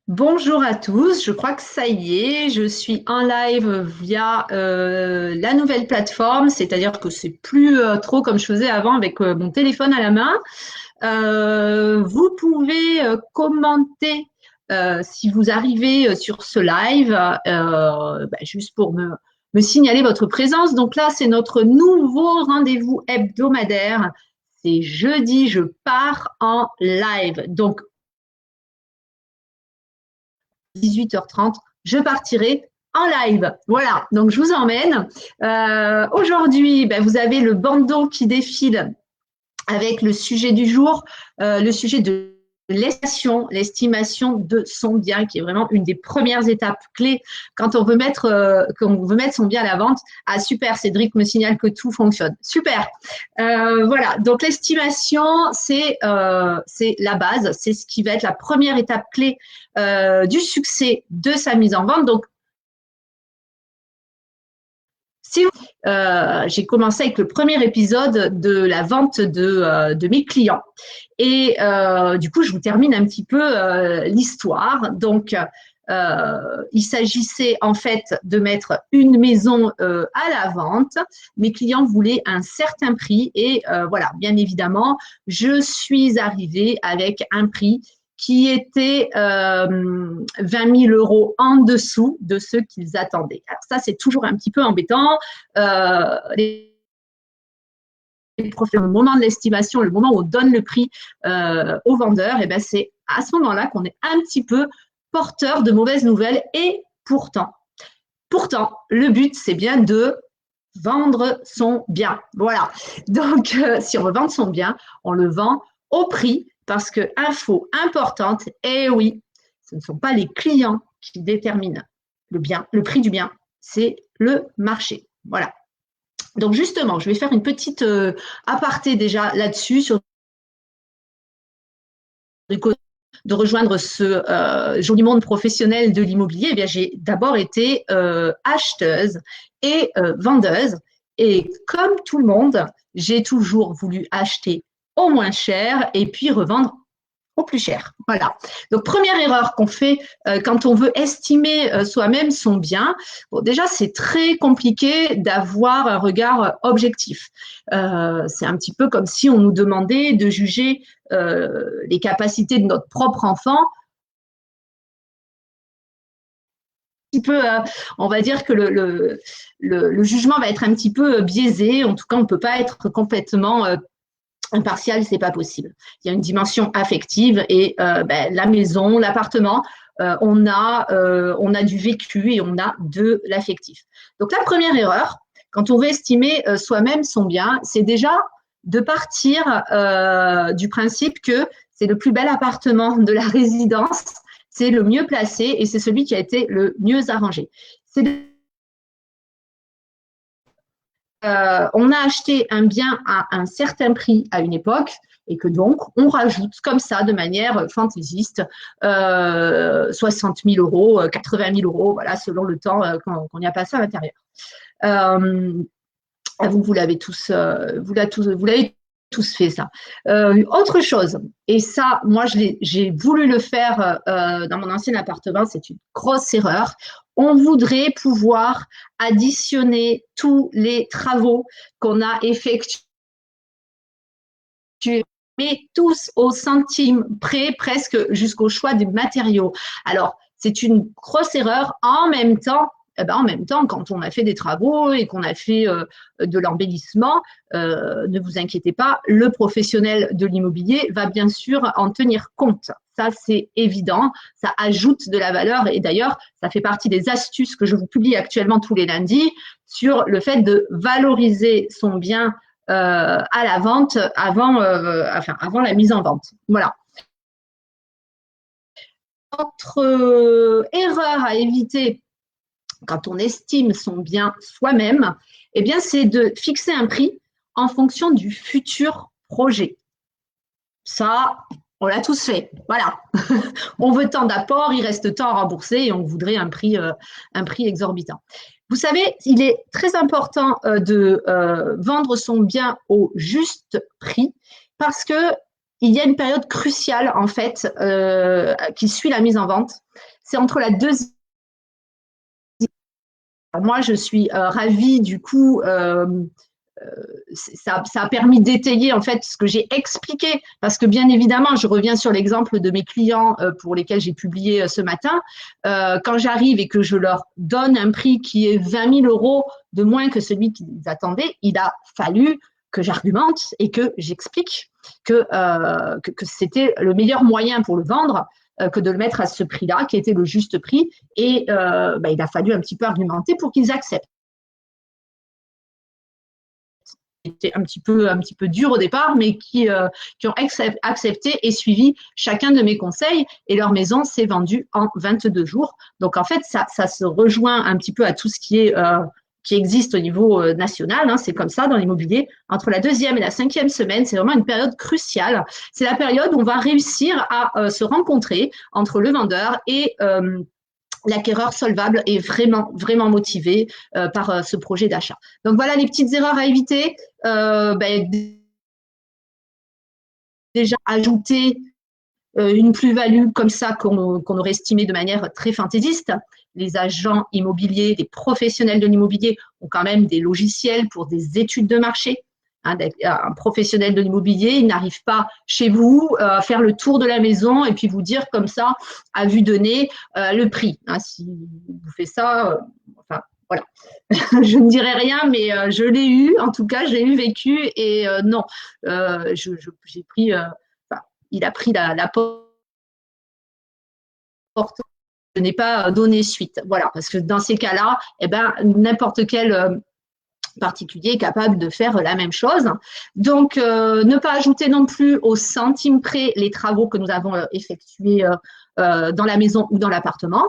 Bonjour à tous, je crois que ça y est, je suis en live via la nouvelle plateforme, c'est-à-dire que c'est plus trop comme je faisais avant avec mon téléphone à la main. Vous pouvez commenter si vous arrivez sur ce live, juste pour me signaler votre présence. Donc là, c'est notre nouveau rendez-vous hebdomadaire. C'est jeudi, je pars en live. Donc 18h30, je partirai en live. Voilà, donc je vous emmène. Aujourd'hui, vous avez le bandeau qui défile avec le sujet du jour, le sujet de l'estimation de son bien, qui est vraiment une des premières étapes clés quand on veut mettre son bien à la vente. Ah super, Cédric me signale que tout fonctionne. Super. Voilà, donc l'estimation, c'est la base, c'est ce qui va être la première étape clé du succès de sa mise en vente. Donc si j'ai commencé avec le premier épisode de la vente de mes clients. Et du coup, je vous termine un petit peu l'histoire. Donc, il s'agissait en fait de mettre une maison à la vente. Mes clients voulaient un certain prix et voilà, bien évidemment, je suis arrivée avec un prix qui était 20 000 euros en dessous de ce qu'ils attendaient. Alors ça, c'est toujours un petit peu embêtant. Les le moment de l'estimation, le moment où on donne le prix au vendeur, et ben c'est à ce moment-là qu'on est un petit peu porteur de mauvaises nouvelles. Et pourtant, le but, c'est bien de vendre son bien. Voilà. Donc, si on veut vendre son bien, on le vend au prix parce que, info importante, eh oui, ce ne sont pas les clients qui déterminent le prix du bien, c'est le marché. Voilà. Donc justement, je vais faire une petite aparté déjà là-dessus sur de rejoindre ce joli monde professionnel de l'immobilier. Eh bien, j'ai d'abord été acheteuse et vendeuse. Et comme tout le monde, j'ai toujours voulu acheter au moins cher et puis revendre au plus cher. Voilà. Donc, première erreur qu'on fait quand on veut estimer soi-même son bien. Bon, déjà, c'est très compliqué d'avoir un regard objectif. C'est un petit peu comme si on nous demandait de juger les capacités de notre propre enfant. Un petit peu, on va dire que le jugement va être un petit peu biaisé. En tout cas, on ne peut pas être complètement impartial, c'est pas possible. Il y a une dimension affective et la maison, l'appartement, on a du vécu et on a de l'affectif. Donc la première erreur, quand on veut estimer soi-même son bien, c'est déjà de partir du principe que c'est le plus bel appartement de la résidence, c'est le mieux placé et c'est celui qui a été le mieux arrangé. On a acheté un bien à un certain prix à une époque et que donc on rajoute comme ça de manière fantaisiste 60 000 euros, 80 000 euros, voilà, selon le temps qu'on y a passé à l'intérieur. Euh, vous l'avez tous, vous l'avez tous fait ça. Autre chose, et ça, moi, j'ai voulu le faire dans mon ancien appartement, c'est une grosse erreur. On voudrait pouvoir additionner tous les travaux qu'on a effectués, mais tous au centime près, presque jusqu'au choix des matériaux. Alors, c'est une grosse erreur. En même temps, quand on a fait des travaux et qu'on a fait de l'embellissement, ne vous inquiétez pas, le professionnel de l'immobilier va bien sûr en tenir compte. Ça, c'est évident. Ça ajoute de la valeur. Et d'ailleurs, ça fait partie des astuces que je vous publie actuellement tous les lundis sur le fait de valoriser son bien à la vente avant la mise en vente. Voilà. Autre erreur à éviter quand on estime son bien soi-même, eh bien, c'est de fixer un prix en fonction du futur projet. Ça, on l'a tous fait. Voilà. On veut tant d'apports, il reste tant à rembourser et on voudrait un prix exorbitant. Vous savez, il est très important de vendre son bien au juste prix parce que il y a une période cruciale en fait qui suit la mise en vente. C'est entre la deuxième. Moi, je suis ravie du coup. Ça a permis d'étayer en fait ce que j'ai expliqué parce que bien évidemment je reviens sur l'exemple de mes clients pour lesquels j'ai publié ce matin quand j'arrive et que je leur donne un prix qui est 20 000 euros de moins que celui qu'ils attendaient, il a fallu que j'argumente et que j'explique que c'était le meilleur moyen pour le vendre que de le mettre à ce prix-là qui était le juste prix et il a fallu un petit peu argumenter pour qu'ils acceptent. Était un petit peu dur au départ, mais qui ont accepté et suivi chacun de mes conseils. Et leur maison s'est vendue en 22 jours. Donc, en fait, ça se rejoint un petit peu à tout ce qui existe au niveau national. Hein. C'est comme ça dans l'immobilier. Entre la deuxième et la cinquième semaine, c'est vraiment une période cruciale. C'est la période où on va réussir à se rencontrer entre le vendeur et l'acquéreur solvable est vraiment, vraiment motivé par ce projet d'achat. Donc voilà les petites erreurs à éviter. Déjà, ajouter une plus-value comme ça qu'on aurait estimé de manière très fantaisiste. Les agents immobiliers, les professionnels de l'immobilier ont quand même des logiciels pour des études de marché. Hein, un professionnel de l'immobilier, il n'arrive pas chez vous à faire le tour de la maison et puis vous dire comme ça, à vue de nez, le prix. Hein, si vous faites ça, enfin, voilà. Je ne dirai rien, mais je l'ai eu, en tout cas, je l'ai eu vécu et non, j'ai pris, il a pris la porte, je n'ai pas donné suite. Voilà, parce que dans ces cas-là, n'importe quel particulier est capable de faire la même chose. Donc, ne pas ajouter non plus au centime près les travaux que nous avons effectués dans la maison ou dans l'appartement.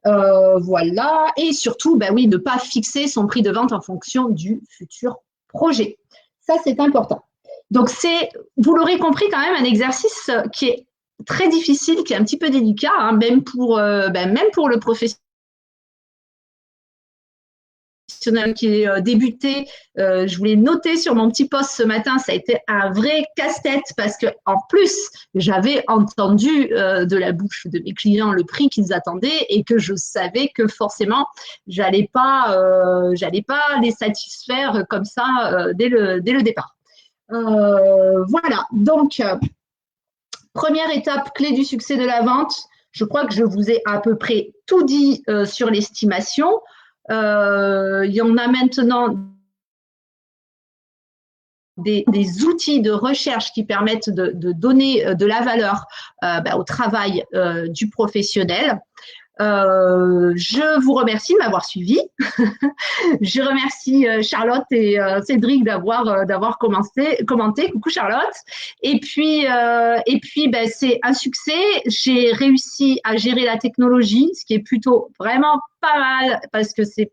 Voilà. Et surtout, ne pas fixer son prix de vente en fonction du futur projet. Ça, c'est important. Donc, vous l'aurez compris, quand même un exercice qui est très difficile, qui est un petit peu délicat, hein, même pour le professionnel qui est débuté. Je voulais noter sur mon petit post ce matin, ça a été un vrai casse-tête parce que en plus, j'avais entendu de la bouche de mes clients le prix qu'ils attendaient et que je savais que forcément, j'allais pas les satisfaire comme ça dès le départ. Voilà, donc première étape clé du succès de la vente. Je crois que je vous ai à peu près tout dit sur l'estimation. Il y en a maintenant des outils de recherche qui permettent de donner de la valeur au travail du professionnel. Je vous remercie de m'avoir suivi. Je remercie Charlotte et Cédric d'avoir commenté. Coucou Charlotte. Et puis c'est un succès. J'ai réussi à gérer la technologie, ce qui est plutôt vraiment pas mal parce que c'est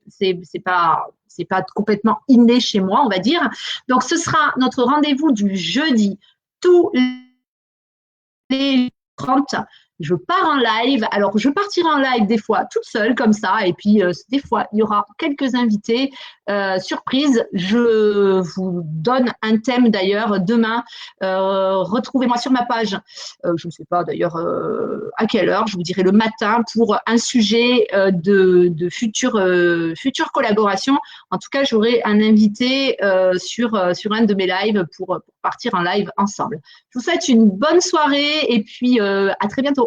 pas complètement inné chez moi, on va dire. Donc ce sera notre rendez-vous du jeudi tous les 30. Je pars en live. Alors, je partirai en live des fois toute seule comme ça. Et puis, des fois, il y aura quelques invités surprises. Je vous donne un thème d'ailleurs demain. Retrouvez-moi sur ma page. Je ne sais pas d'ailleurs à quelle heure. Je vous dirai le matin pour un sujet de future collaboration. En tout cas, j'aurai un invité sur un de mes lives pour partir en live ensemble. Je vous souhaite une bonne soirée et puis à très bientôt.